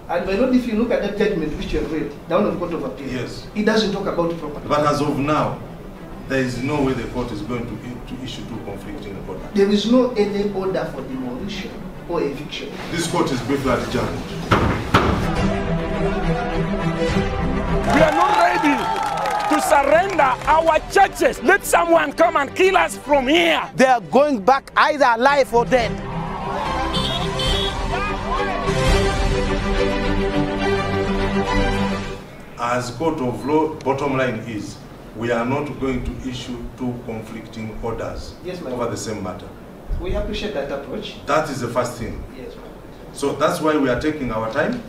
And my Lord, if you look at that judgment which you have read, down on Court of Appeal, yes, it doesn't talk about property. but as of now, there is no way the court is going to issue two conflicting orders. There is no any order for demolition or eviction. This court is briefly adjourned. We are not ready to surrender our churches. Let someone come and kill us from here. They are going back either alive or dead. As court of law, bottom line is, we are not going to issue two conflicting orders over the same matter. We appreciate that approach. That is the first thing. Yes, ma'am. So that's why we are taking our time.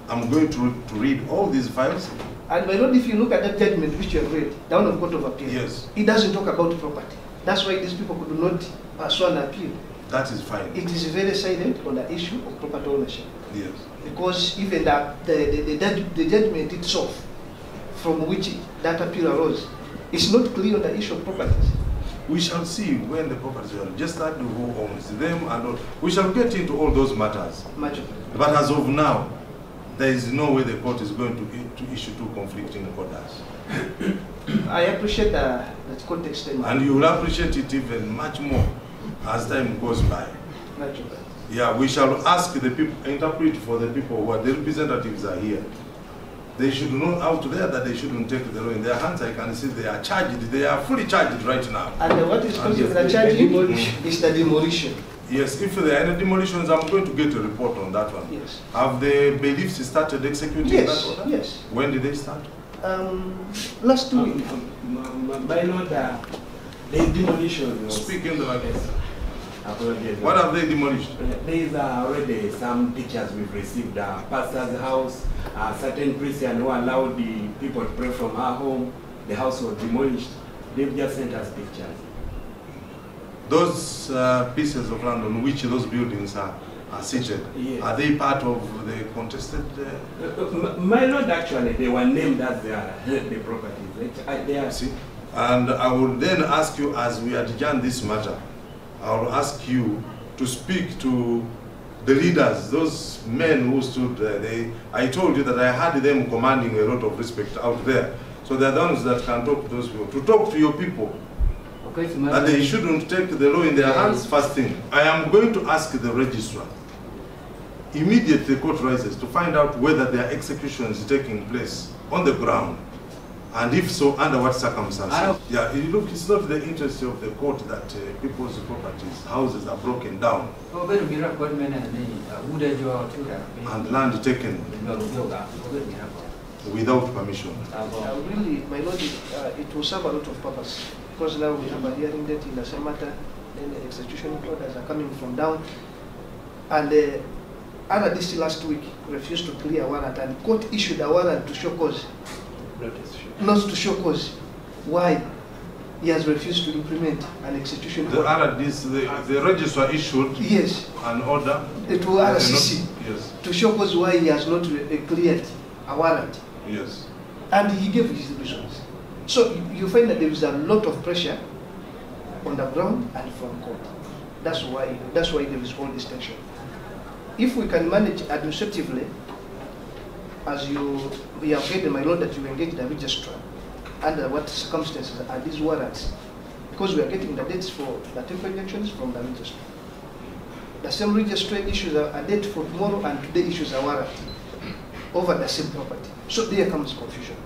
I'm going to read all these files. And my Lord, if you look at that judgment which you have read, down on Court of Appeal, yes, it doesn't talk about property. That's why these people could not pursue an appeal. That is fine. It is very silent on the issue of property ownership. Yes. Because even the judgment itself, from which that appeal arose, is not clear on the issue of properties. We shall see when the properties are registered, who owns them, and all. We shall get into all those matters. But as of now, there is no way the court is going to issue two conflicting orders. I appreciate that context. And you will appreciate it even much more as time goes by. Yeah, we shall ask the people, interpret for the people who are the representatives are here. They should know out there that they shouldn't take the law in their hands. I can see they are charged. They are fully charged right now. And what is causing the charging is the demolition. Yes, if there are any demolitions, I'm going to get a report on that one. Yes. Have the bailiffs started executing that order? Yes. When did they start? Last week. By Lord, the demolition. Speak in the language. What have they demolished? There is already some pictures we've received. Pastor's house, certain Christian who allowed the people to pray from our home. The house was demolished. They've just sent us pictures. Those pieces of land on which those buildings are seated, yes, are they part of the contested? My Lord, actually, they were named as the properties. They are. See? And I will then ask you, as we adjourn this matter, I will ask you to speak to the leaders, those men who stood there. I told you that I had them commanding a lot of respect out there. So they're the ones that can talk to those people. To talk to your people, that they shouldn't take the law in their hands, first thing. I am going to ask the registrar, immediately the court rises, to find out whether there are executions taking place on the ground. And if so, under what circumstances? Yeah, look, it's not the interest of the court that people's properties, houses are broken down and land taken without permission. Really, my Lord, it will serve a lot of purpose. Because now we have a hearing date in the same matter, then the execution orders are coming from down. And under this last week, refused to clear a warrant, and court issued a warrant to show cause. Not to show cause. Why he has refused to implement an execution order. The registrar issued, yes, an order to RCC, yes, to show cause why he has not cleared a warrant. Yes. And he gave his reasons. So you find that there is a lot of pressure on the ground and from court. That's why there is all this tension. If we can manage administratively, as we have heard, my Lord, that you engage the registrar, under what circumstances are these warrants? Because we are getting the dates for the temporary elections from the registrar. The same registrar issues a date for tomorrow, and today issues a warrant over the same property. So there comes confusion.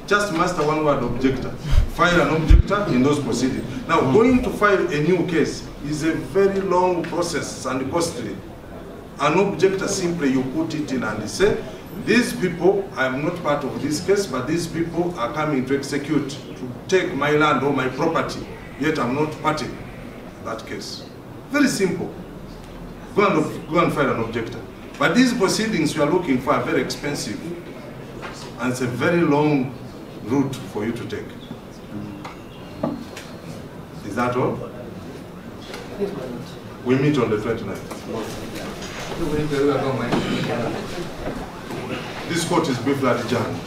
Just master one word: objector. File an objector in those proceedings. Now, going to file a new case is a very long process and costly. An objector, simply you put it in and say, these people, I am not part of this case, but these people are coming to execute, to take my land or my property, yet I'm not party in that case. Very simple. Go and file an objector. But these proceedings you are looking for are very expensive, and it's a very long route for you to take. Is that all? We meet on the 29th. This court is briefly adjourned.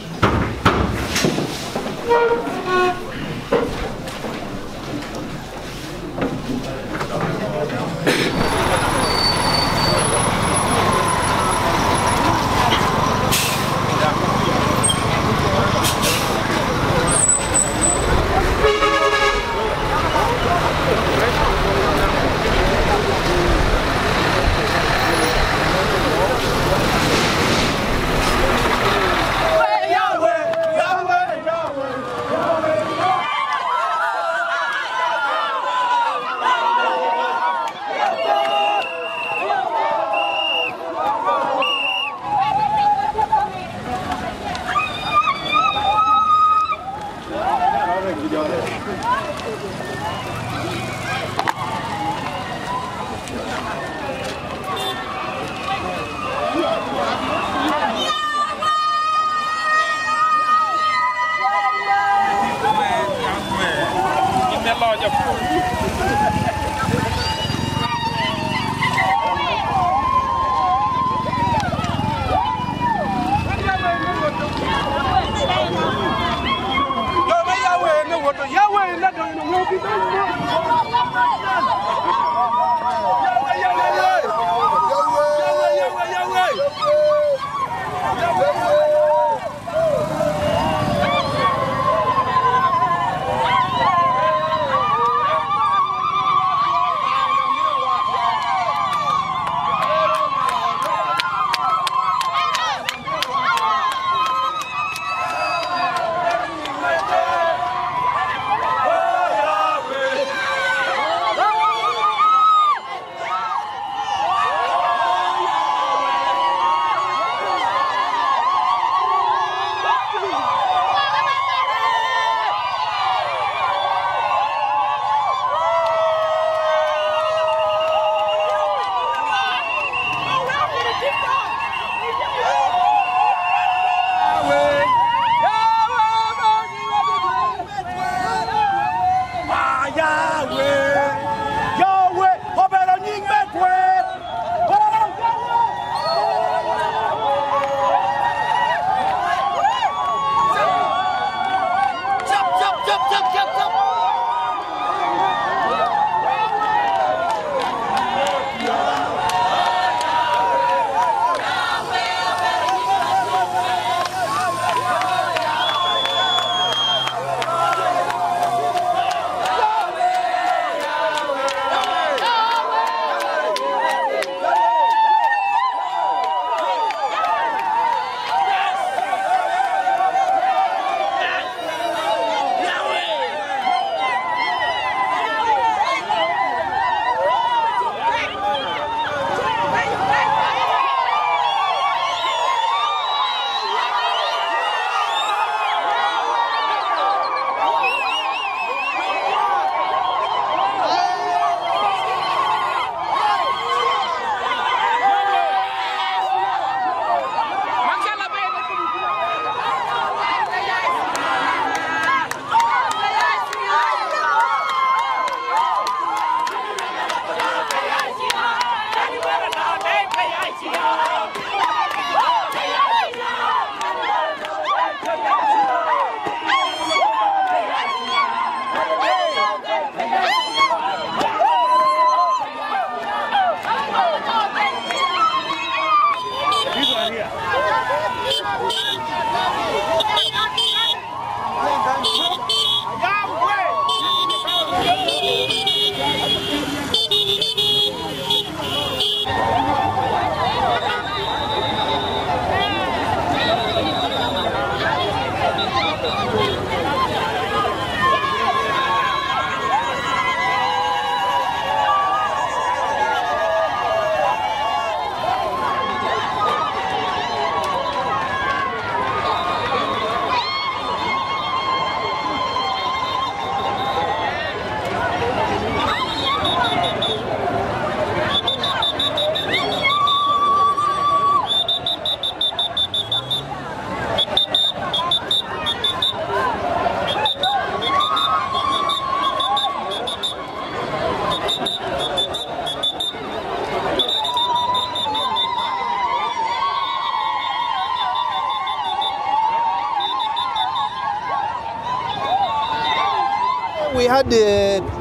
We had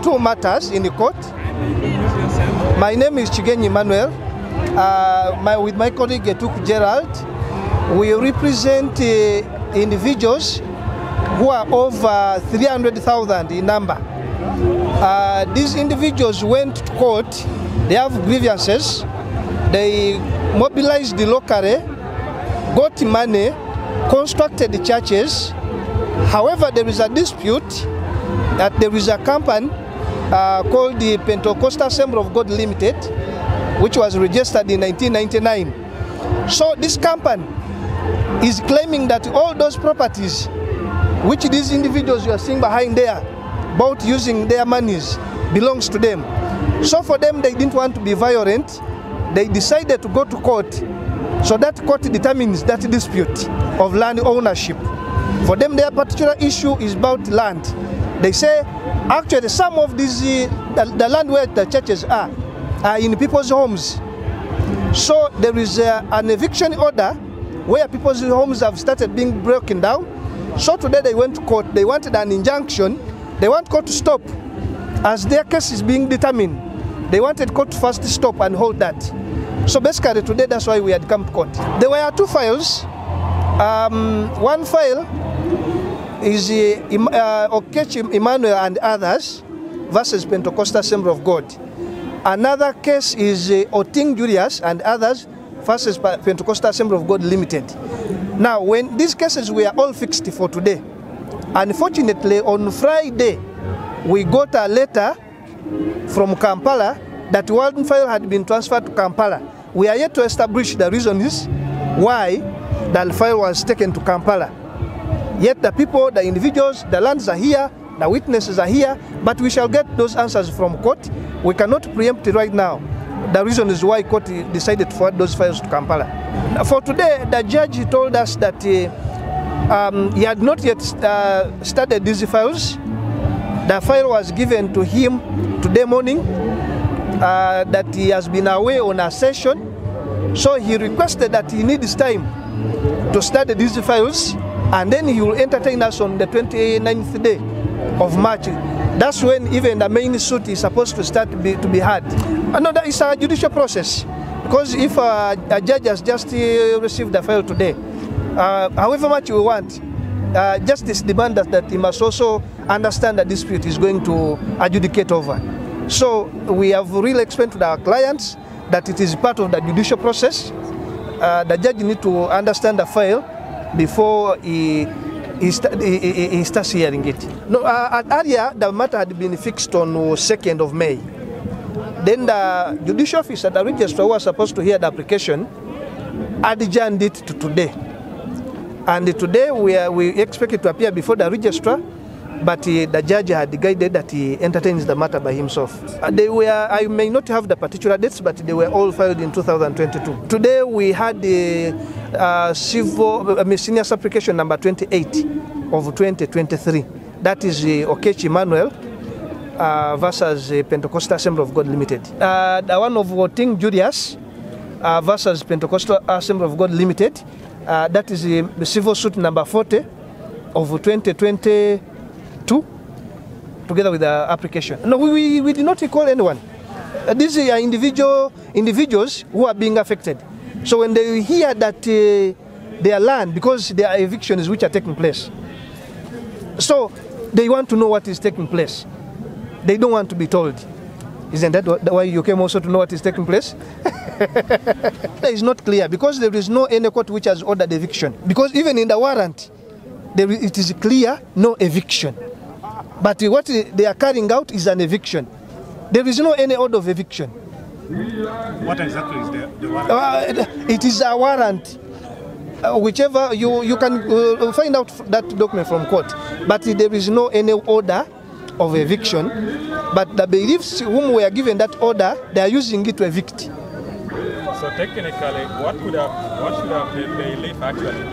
two matters in the court. My name is Chigenyi Emmanuel. With my colleague Etuk Gerald, we represent individuals who are over 300,000 in number. These individuals went to court. They have grievances. They mobilized the locally, got money, constructed the churches. However, there is a dispute that there is a company called the Pentecostal Assembly of God Limited, which was registered in 1999. So this company is claiming that all those properties which these individuals you are seeing behind there, both using their monies, belongs to them. So for them, they didn't want to be violent. They decided to go to court. So that court determines that dispute of land ownership. For them, their particular issue is about land. They say, actually, some of these, the land where the churches are in people's homes. So there is an eviction order where people's homes have started being broken down. So today they went to court. They wanted an injunction. They want court to stop. As their case is being determined, they wanted court to first stop and hold that. So basically today, that's why we had come to court. There were two files. One file is Okechi Emmanuel and others versus Pentecostal Assembly of God. Another case is Oting Julius and others versus Pentecostal Assembly of God Limited. Now, when these cases were all fixed for today, unfortunately on Friday, we got a letter from Kampala that one file had been transferred to Kampala. We are yet to establish the reasons why the file was taken to Kampala. Yet the people, the individuals, the lands are here, the witnesses are here, but we shall get those answers from court. We cannot preempt it right now. The reason is why court decided to forward those files to Kampala. For today, the judge told us that he had not yet studied these files. The file was given to him today morning, that he has been away on a session. So he requested that he needs time to study these files, and then he will entertain us on the 29th day of March. That's when even the main suit is supposed to start to be heard. Another is a judicial process, because if a judge has just received the file today, however much we want, justice demands that he must also understand that dispute is going to adjudicate over. So we have really explained to our clients that it is part of the judicial process. The judge needs to understand the file before he starts hearing it. No, earlier the matter had been fixed on 2nd of May. Then the judicial officer, the registrar who was supposed to hear the application, adjourned it to today. And today we expect it to appear before the registrar, but the judge had guided that he entertains the matter by himself. I may not have the particular dates, but they were all filed in 2022. Today we had the miscellaneous application number 28 of 2023. That is Okechi Emmanuel versus Pentecostal Assembly of God Limited. The one of Oting Julius versus Pentecostal Assembly of God Limited. That is the civil suit number 40 of 2022, together with the application. No, we did not recall anyone. These are individuals who are being affected. So when they hear that their land, because there are evictions which are taking place, so they want to know what is taking place. They don't want to be told. Isn't that why you came also to know what is taking place? That is not clear, because there is no any court which has ordered eviction. Because even in the warrant, it is clear, no eviction. But what they are carrying out is an eviction. There is no any order of eviction. What exactly is the warrant? It is a warrant. Whichever, you can find out that document from court. But there is no any order of eviction. But the bailiffs whom were given that order, they are using it to evict. So technically, what should have the bailiff actually do?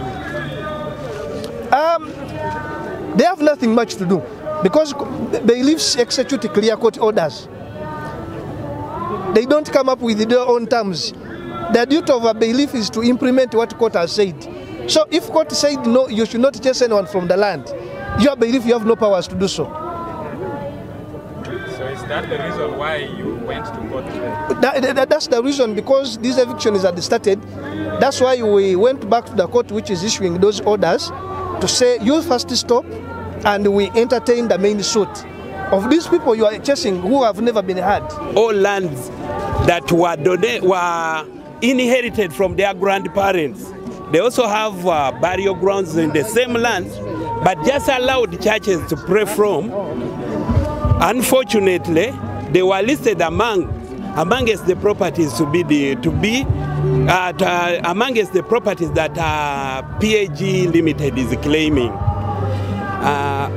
They have nothing much to do, because bailiffs execute clear court orders. They don't come up with their own terms. The duty of a bailiff is to implement what court has said. So if court said no, you should not chase anyone from the land, you are bailiff, you have no powers to do so. So is that the reason why you went to court today? That's the reason, because these evictions are started. That's why we went back to the court which is issuing those orders to say, you first stop, and we entertain the main suit of these people you are chasing who have never been heard. All lands that were inherited from their grandparents. They also have burial grounds in the same lands, but just allowed churches to pray from. Unfortunately, they were listed amongst the properties amongst the properties that PAG Limited is claiming.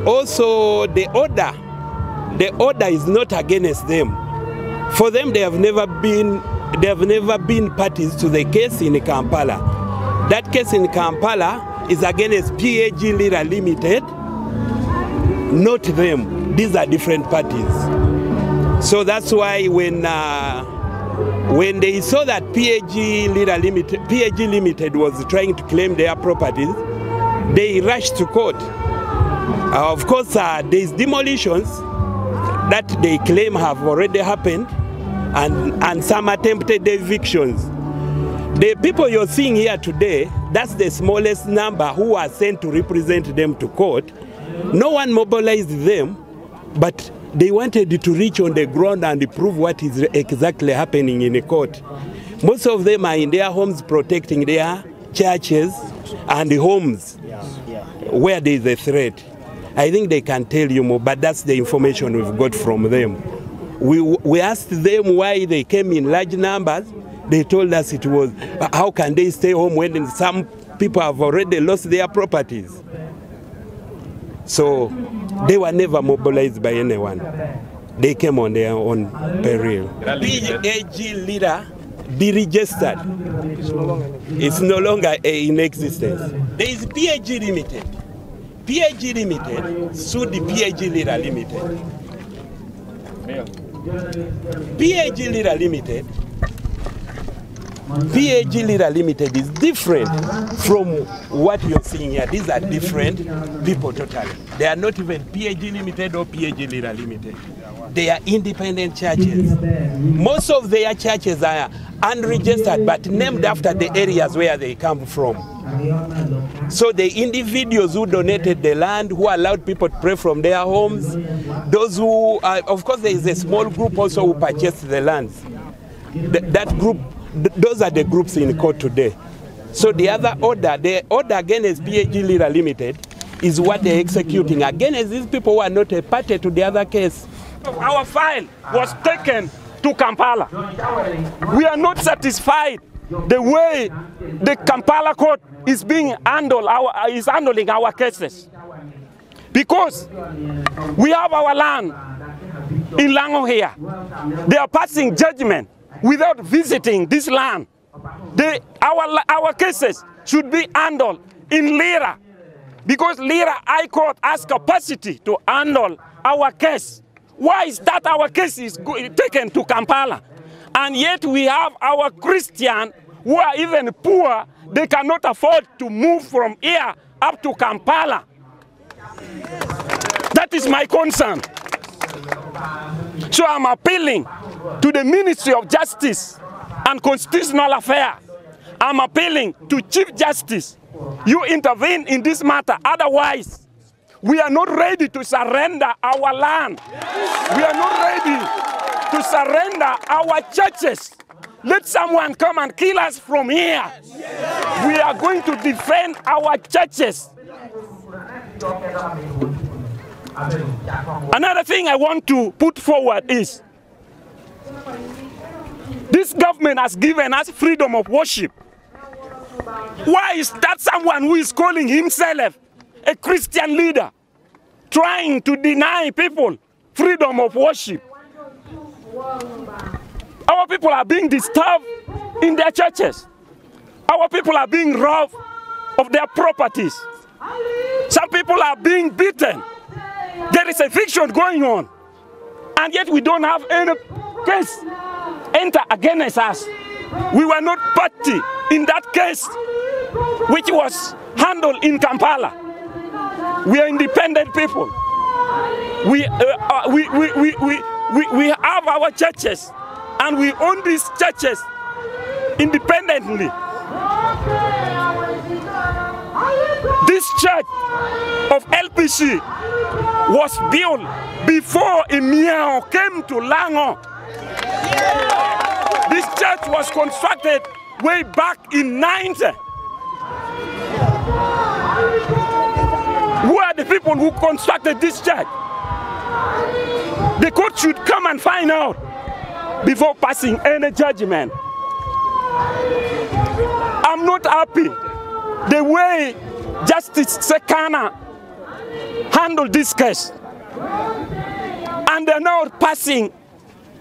Also, the order is not against them. For them, they have never been parties to the case in Kampala. That case in Kampala is against PAG Lira Limited, not them. These are different parties. So that's why when they saw that PAG Limited was trying to claim their properties, they rushed to court. Of course, there's demolitions that they claim have already happened, and some attempted evictions. The people you're seeing here today, that's the smallest number who are sent to represent them to court. No one mobilized them, but they wanted to reach on the ground and prove what is exactly happening in the court. Most of them are in their homes protecting their churches and the homes where there is a threat. I think they can tell you more, but that's the information we've got from them. We asked them why they came in large numbers. They told us it was, how can they stay home when some people have already lost their properties? So they were never mobilized by anyone. They came on their own peril. PAG Lira deregistered. It's no longer in existence. There is PAG Limited. PAG Limited sued the PAG Lira Limited. PAG Lira Limited. PAG Lira Limited is different from what you're seeing here. These are different people totally. They are not even PAG Limited or PAG Lira Limited. They are independent churches. Most of their churches are unregistered but named after the areas where they come from. So the individuals who donated the land, who allowed people to pray from their homes, those who, of course there is a small group also who purchased the lands. That group, those are the groups in court today. So the other order, the order against PAG Lira Limited is what they're executing against these people who are not a party to the other case. Our file was taken to Kampala. We are not satisfied the way the Kampala court is being handling our cases. Because we have our land in Lango here. They are passing judgment without visiting this land. Our cases should be handled in Lira, because Lira High Court has capacity to handle our case. Why is that our case is taken to Kampala? And yet we have our Christians who are even poor, they cannot afford to move from here up to Kampala. That is my concern. So I'm appealing to the Ministry of Justice and Constitutional Affairs. I'm appealing to Chief Justice. You intervene in this matter, otherwise we are not ready to surrender our land. We are not ready to surrender our churches. Let someone come and kill us from here. We are going to defend our churches. Another thing I want to put forward is, this government has given us freedom of worship. Why is that someone who is calling himself a Christian leader trying to deny people freedom of worship? Our people are being disturbed in their churches. Our people are being robbed of their properties. Some people are being beaten. There is eviction going on. And yet we don't have any case enter against us. We were not party in that case, which was handled in Kampala. We are independent people. We have our churches, and we own these churches independently. This church of LPC was built before Emir came to Lango. This church was constructed way back in 90. Who are the people who constructed this church? The court should come and find out before passing any judgment. I'm not happy the way Justice Sekana handled this case. And they're now passing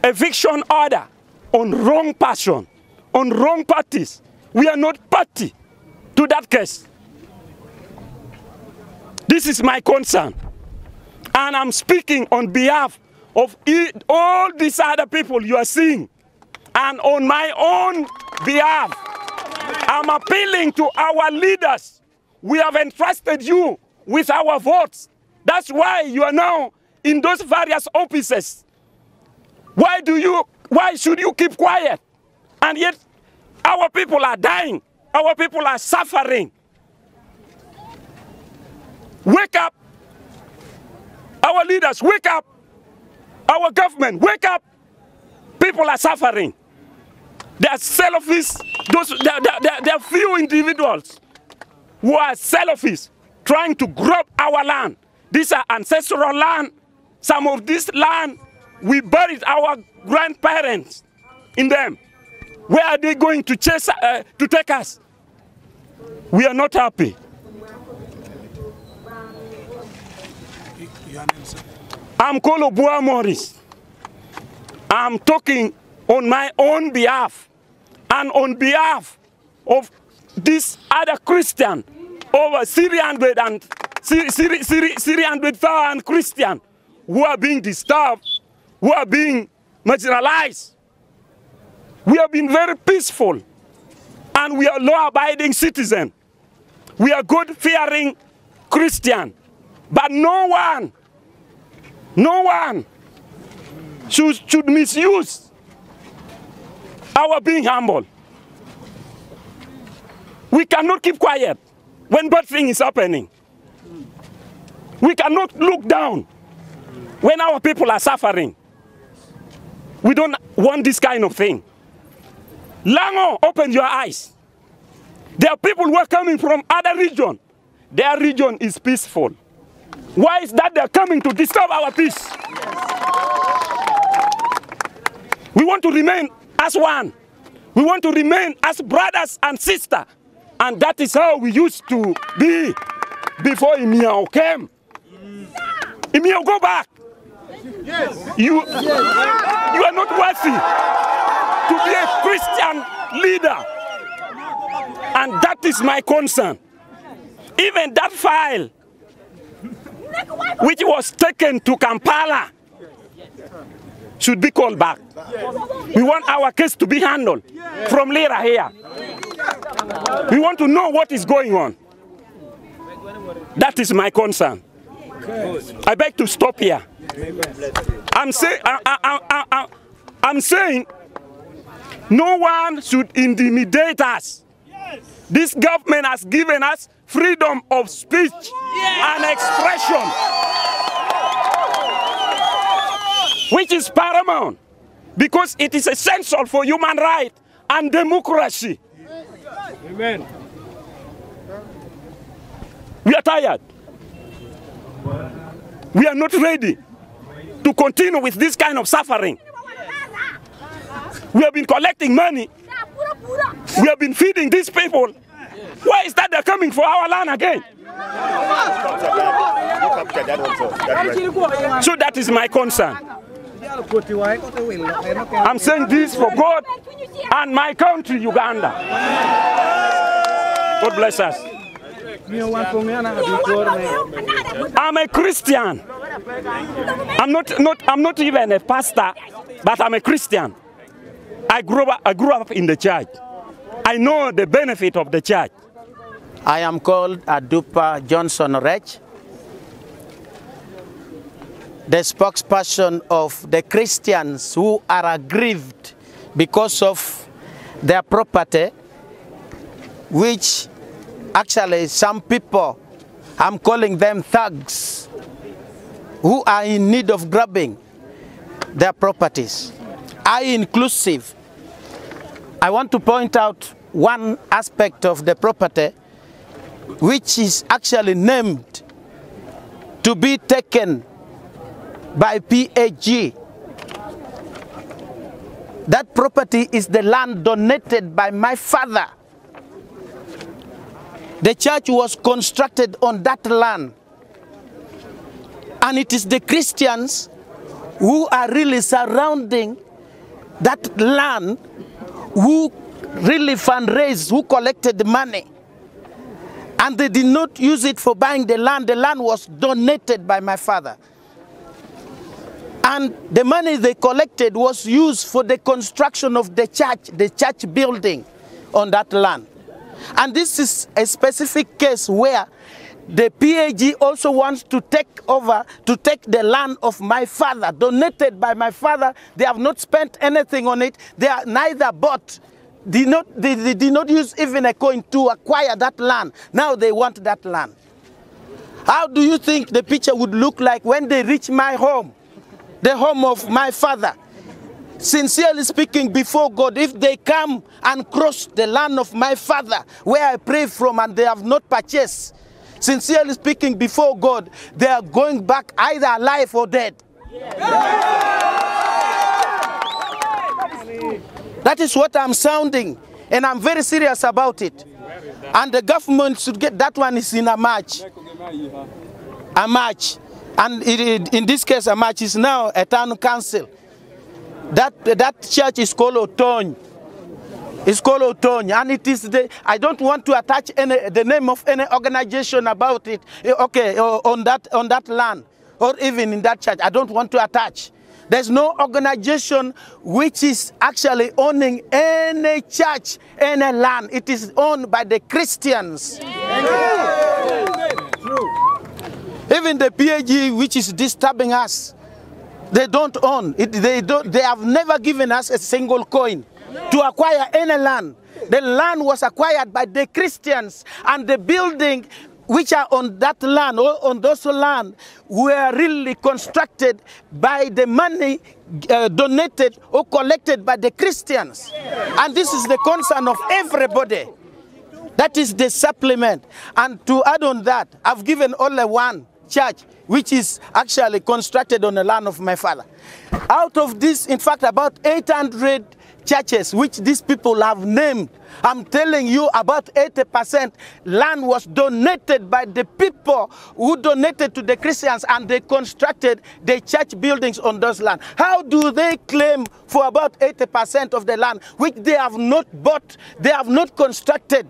eviction order on wrong person, on wrong parties. We are not party to that case. This is my concern. And I'm speaking on behalf of all these other people you are seeing. And on my own behalf, I'm appealing to our leaders. We have entrusted you with our votes. That's why you are now in those various offices. Why should you keep quiet? And yet Our people are dying. Our people are suffering. Wake up. Our leaders, wake up. Our government, wake up. People are suffering. They are selfish. There are few individuals who are selfish, trying to grab our land. These are ancestral land. Some of this land, we buried our grandparents in them. Where are they going to chase, to take us? We are not happy. I'm Kolo Bua Morris. I'm talking on my own behalf and on behalf of this other Christian, over 300,000 Christians who are being disturbed, who are being marginalized. We have been very peaceful and we are law-abiding citizens. We are God-fearing Christian, but no one should misuse our being humble. We cannot keep quiet when bad thing is happening. We cannot look down when our people are suffering. We don't want this kind of thing. Lango, open your eyes. There are people who are coming from other regions. Their region is peaceful. Why is that they're coming to disturb our peace? We want to remain as one. We want to remain as brothers and sisters. And that is how we used to be before Imiao came. Imiao, go back. Yes. You are not worthy to be a Christian leader. And that is my concern. Even that file, which was taken to Kampala, should be called back. We want our case to be handled from Lira here. We want to know what is going on. That is my concern. I beg to stop here. I'm saying no one should intimidate us. This government has given us freedom of speech and expression, which is paramount because it is essential for human rights and democracy. Amen. We are tired. We are not ready to continue with this kind of suffering. We have been collecting money. We have been feeding these people. Why is that they're coming for our land again? So that is my concern. I'm saying this for God and my country, Uganda. God bless us. I'm a Christian. I'm not even a pastor, but I'm a Christian. I grew up in the church. I know the benefit of the church. I am called Adupa Johnson Rech, the spokesperson of the Christians who are aggrieved because of their property, which actually some people, I'm calling them thugs, who are in need of grabbing their properties. I inclusive. I want to point out one aspect of the property which is actually named to be taken by PAG. That property is the land donated by my father. The church was constructed on that land. And it is the Christians who are really surrounding that land, who really fundraised, who collected the money. And they did not use it for buying the land. The land was donated by my father. And the money they collected was used for the construction of the church building on that land. And this is a specific case where the PAG also wants to take over, to take the land of my father, donated by my father. They have not spent anything on it. They are neither bought did not use even a coin to acquire that land. Now they want that land. How do you think the picture would look like when they reach my home, the home of my father? Sincerely speaking before God, if they come and cross the land of my father, where I pray from, and they have not purchased, sincerely speaking before God, they are going back either alive or dead. That is what I'm sounding, and I'm very serious about it. And the government should get that one. Is in a march. A march. And in this case, a march is now a town council. That church is called Otony. It's called Otony, and it is I don't want to attach the name of any organization about it. Okay, on that land, or even in that church. I don't want to attach. There's no organization which is actually owning any church, any land. It is owned by the Christians. True. Even the PAG, which is disturbing us, they don't own it. They have never given us a single coin to acquire any land. The land was acquired by the Christians, and the building which are on that land, or on those land, were really constructed by the money donated or collected by the Christians. And this is the concern of everybody. That is the supplement. And to add on that, I've given only one church which is actually constructed on the land of my father. Out of this, in fact, about 800 churches which these people have named, I'm telling you, about 80% land was donated by the people who donated to the Christians, and they constructed the church buildings on those land. How do they claim for about 80% of the land which they have not bought, they have not constructed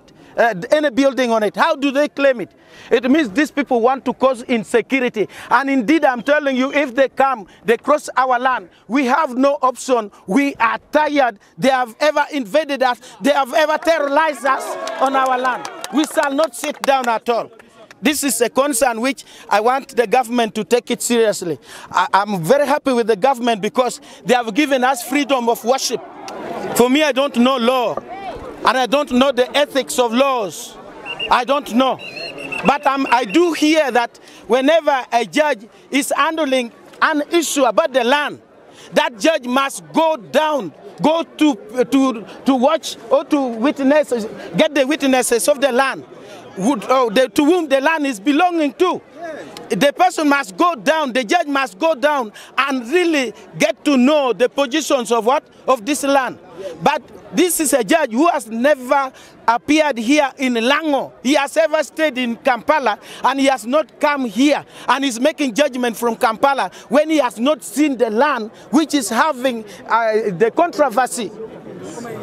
any building on it? How do they claim it? It means these people want to cause insecurity. And indeed, I'm telling you, if they come, they cross our land, we have no option. We are tired. They have ever invaded us. They have ever terrorized us on our land. We shall not sit down at all. This is a concern which I want the government to take it seriously. I'm very happy with the government because they have given us freedom of worship. For me, I don't know law, and I don't know the ethics of laws. I don't know. But I do hear that whenever a judge is handling an issue about the land, that judge must go down, go to watch or to witness, get the witnesses of the land, to whom the land is belonging to. The person must go down, the judge must go down and really get to know the positions of what? Of this land. But this is a judge who has never appeared here in Lango. He has ever stayed in Kampala, and he has not come here, and is making judgment from Kampala when he has not seen the land which is having the controversy.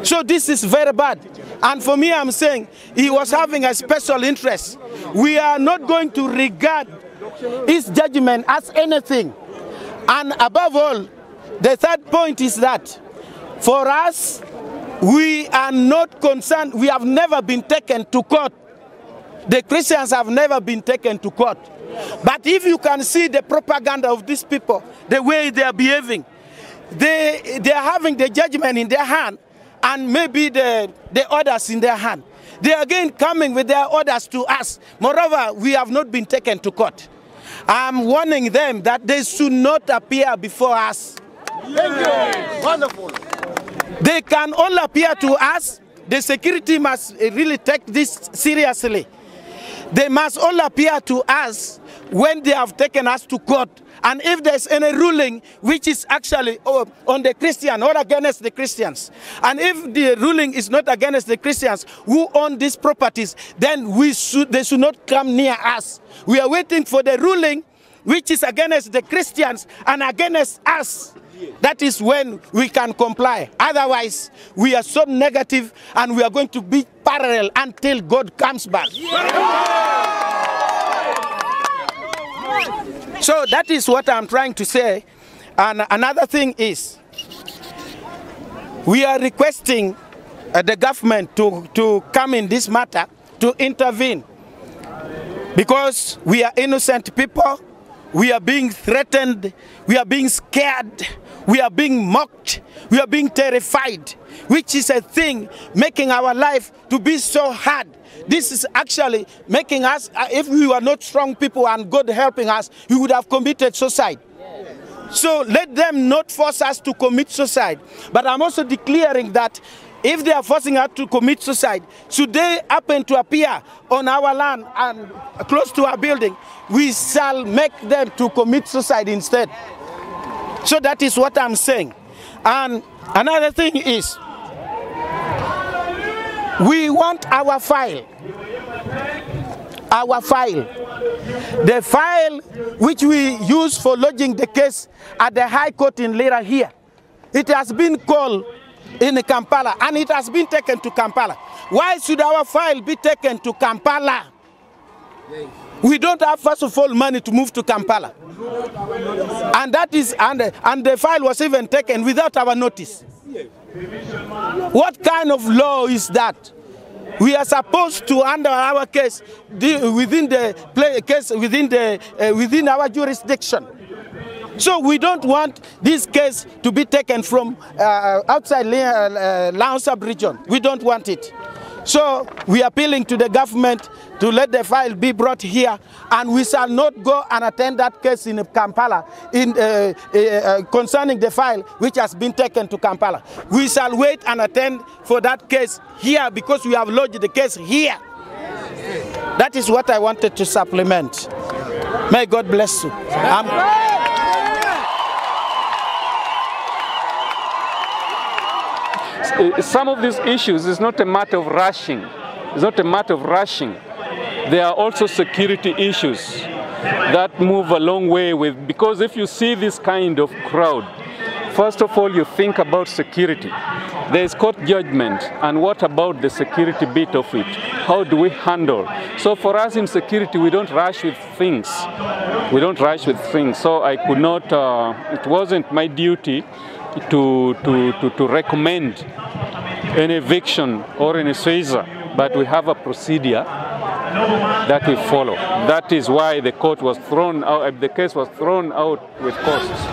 So this is very bad. And for me, I'm saying he was having a special interest. We are not going to regard his judgment as anything. And above all, the third point is that for us, we are not concerned. We have never been taken to court. The Christians have never been taken to court. But if you can see the propaganda of these people, the way they are behaving, they are having the judgment in their hand, and maybe the orders in their hand. They are again coming with their orders to us. Moreover, we have not been taken to court. I'm warning them that they should not appear before us. Yes. Wonderful. They can only appear to us. The security must really take this seriously. They must only appear to us when they have taken us to court. And if there's any ruling which is actually on the Christian or against the Christians, and if the ruling is not against the Christians who own these properties, then they should not come near us. We are waiting for the ruling which is against the Christians and against us. That is when we can comply. Otherwise, we are so negative, and we are going to be parallel until God comes back. So that is what I'm trying to say. And another thing is, we are requesting the government to come in this matter, to intervene. Because we are innocent people, we are being threatened, we are being scared, we are being mocked, we are being terrified, which is a thing making our life to be so hard. This is actually making us, if we were not strong people and God helping us, we would have committed suicide. So let them not force us to commit suicide. But I'm also declaring that if they are forcing us to commit suicide, should they happen to appear on our land and close to our building, we shall make them to commit suicide instead. So that is what I'm saying. And another thing is, we want our file. Our file. The file which we use for lodging the case at the High Court in Lira here. It has been called in Kampala and it has been taken to Kampala. Why should our file be taken to Kampala? We don't have, first of all, money to move to Kampala. And that is, and the file was even taken without our notice. What kind of law is that? We are supposed to handle our case within our jurisdiction. So we don't want this case to be taken from outside Laon sub-region. We don't want it. So we are appealing to the government to let the file be brought here, and we shall not go and attend that case in Kampala concerning the file which has been taken to Kampala. We shall wait and attend for that case here because we have lodged the case here. That is what I wanted to supplement. May God bless you. Some of these issues is not a matter of rushing. It's not a matter of rushing. There are also security issues that move a long way with, because if you see this kind of crowd, first of all you think about security. There is court judgment, and what about the security bit of it? How do we handle? So for us in security, we don't rush with things. We don't rush with things. So I could not, it wasn't my duty to recommend an eviction or an seizure, but we have a procedure that we follow. That is why the court was thrown out, the case was thrown out with costs.